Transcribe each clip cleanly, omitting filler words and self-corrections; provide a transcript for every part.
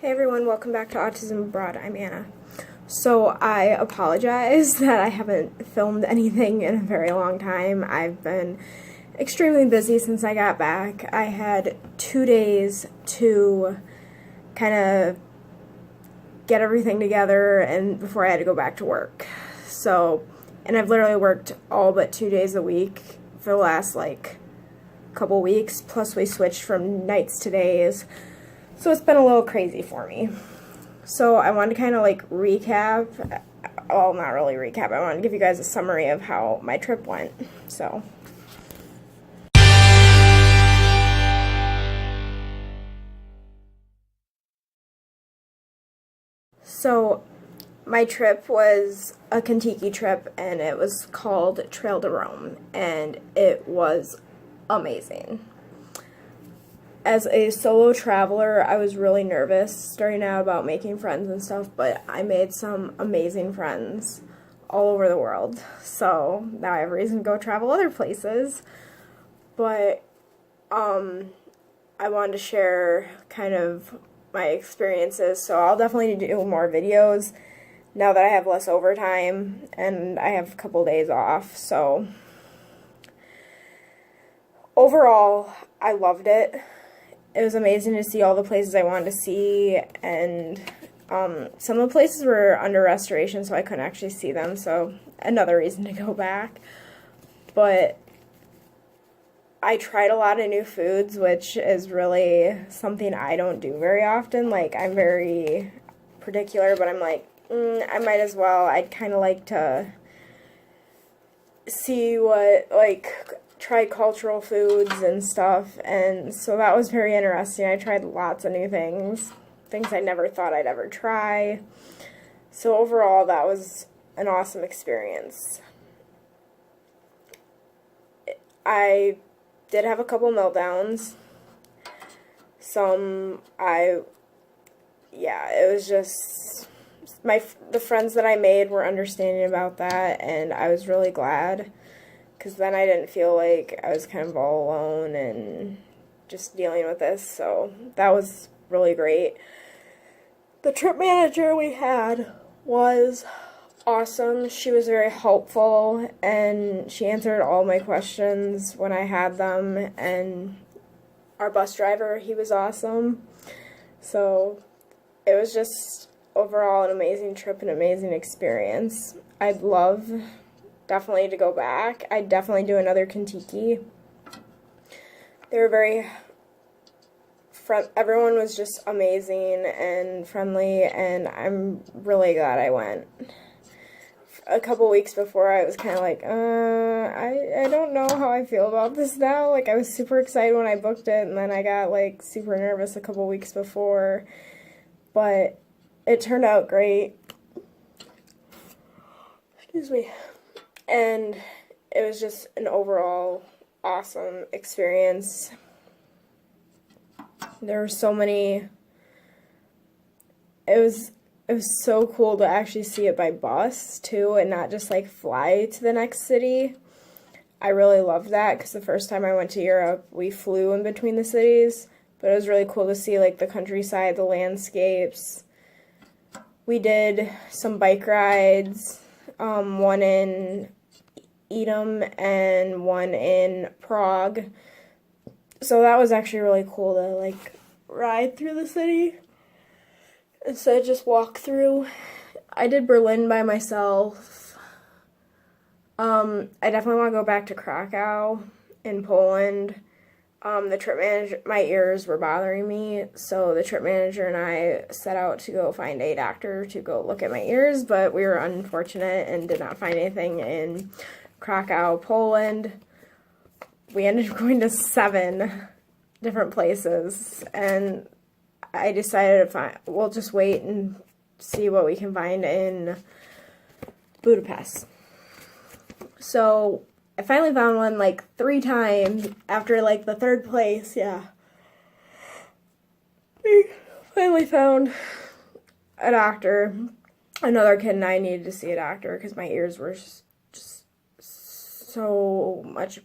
Hey everyone, welcome back to Autism Abroad. I'm Anna. So I apologize that I haven't filmed anything in a very long time. I've been extremely busy since I got back. I had 2 days to kind of get everything together and before I had to go back to work. And I've literally worked all but 2 days a week for the last couple weeks, plus we switched from nights to days. So it's been a little crazy for me. So I wanted to kind of recap, well, not really recap, I wanted to give you guys a summary of how my trip went. So my trip was a Kentucky trip, and it was called Trail to Rome, and it was amazing. As a solo traveler, I was really nervous starting out about making friends and stuff, but I made some amazing friends all over the world. So now I have a reason to go travel other places. But I wanted to share kind of my experiences, so I'll definitely do more videos now that I have less overtime and I have a couple days off. So overall, I loved it. It was amazing to see all the places I wanted to see, and some of the places were under restoration, so I couldn't actually see them, so another reason to go back. But I tried a lot of new foods, which is really something I don't do very often. I'm very particular, but I'm I might as well. I'd kind of like to see what, try cultural foods and stuff, and so that was very interesting. I tried lots of new things I never thought I'd ever try. So overall, that was an awesome experience. I did have a couple meltdowns. It was just, the friends that I made were understanding about that, and I was really glad, because then I didn't feel like I was kind of all alone and just dealing with this, so that was really great. The trip manager we had was awesome. She was very helpful, and she answered all my questions when I had them, and our bus driver, he was awesome. So it was just overall an amazing trip, an amazing experience. I'd love definitely to go back. I'd definitely do another Kentucky. They were very everyone was just amazing and friendly, and I'm really glad I went. A couple weeks before, I was kind of I don't know how I feel about this now. I was super excited when I booked it, and then I got super nervous a couple weeks before, but it turned out great. Excuse me. And it was just an overall awesome experience. There were so many, it was so cool to actually see it by bus too, and not just fly to the next city. I really loved that, because the first time I went to Europe, we flew in between the cities, but it was really cool to see the countryside, the landscapes. We did some bike rides, one in Edam and one in Prague. So that was actually really cool to ride through the city instead of just walk through. I did Berlin by myself. I definitely want to go back to Krakow in Poland. The trip manager, my ears were bothering me, so the trip manager and I set out to go find a doctor to go look at my ears, but we were unfortunate and did not find anything in Krakow, Poland. We ended up going to 7 different places, and I decided we'll just wait and see what we can find in Budapest. So I finally found one 3 times after the 3rd place. Yeah, we finally found a doctor. Another kid and I needed to see a doctor because my ears were just so much.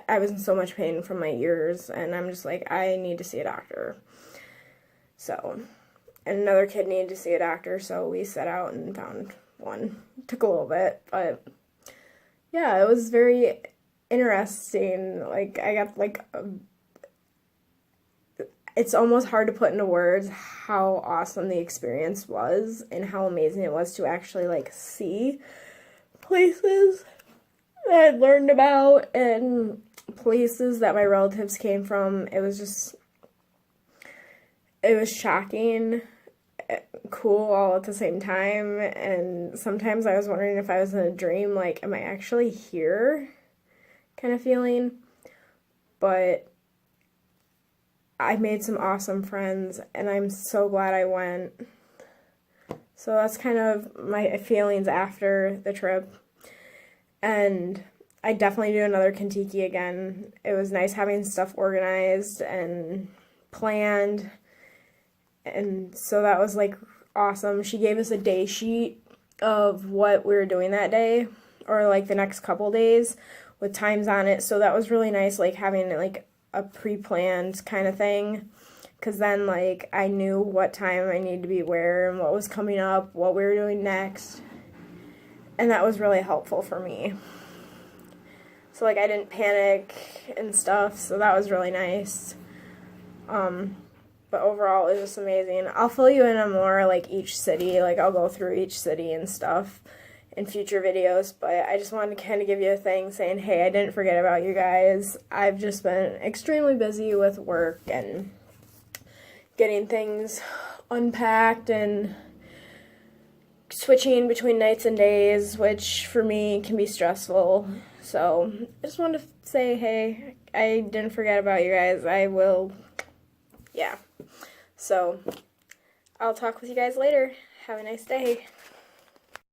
I was in so much pain from my ears, and I'm just I need to see a doctor. So and another kid needed to see a doctor, so we set out and found one. It took a little bit, but yeah, it was very interesting. Like, I got like it's almost hard to put into words how awesome the experience was and how amazing it was to actually like see places that I'd learned about and places that my relatives came from. It was shocking, cool all at the same time, and sometimes I was wondering if I was in a dream, like, am I actually here kind of feeling. But I made some awesome friends, and I'm so glad I went. So that's kind of my feelings after the trip. And I definitely do another Kentucky again. It was nice having stuff organized and planned. And so that was like awesome. She gave us a day sheet of what we were doing that day, or like the next couple days, with times on it. So that was really nice, like having like a pre-planned kind of thing, because then like I knew what time I needed to be where and what was coming up, what we were doing next, and that was really helpful for me. So like I didn't panic and stuff, so that was really nice. But overall it was just amazing. I'll fill you in on more like each city, like I'll go through each city and stuff in future videos, but I just wanted to kind of give you a thing saying, hey, I didn't forget about you guys. I've just been extremely busy with work and getting things unpacked and switching between nights and days, which for me can be stressful. So I just wanted to say, hey, I didn't forget about you guys. I will, yeah. So I'll talk with you guys later. Have a nice day.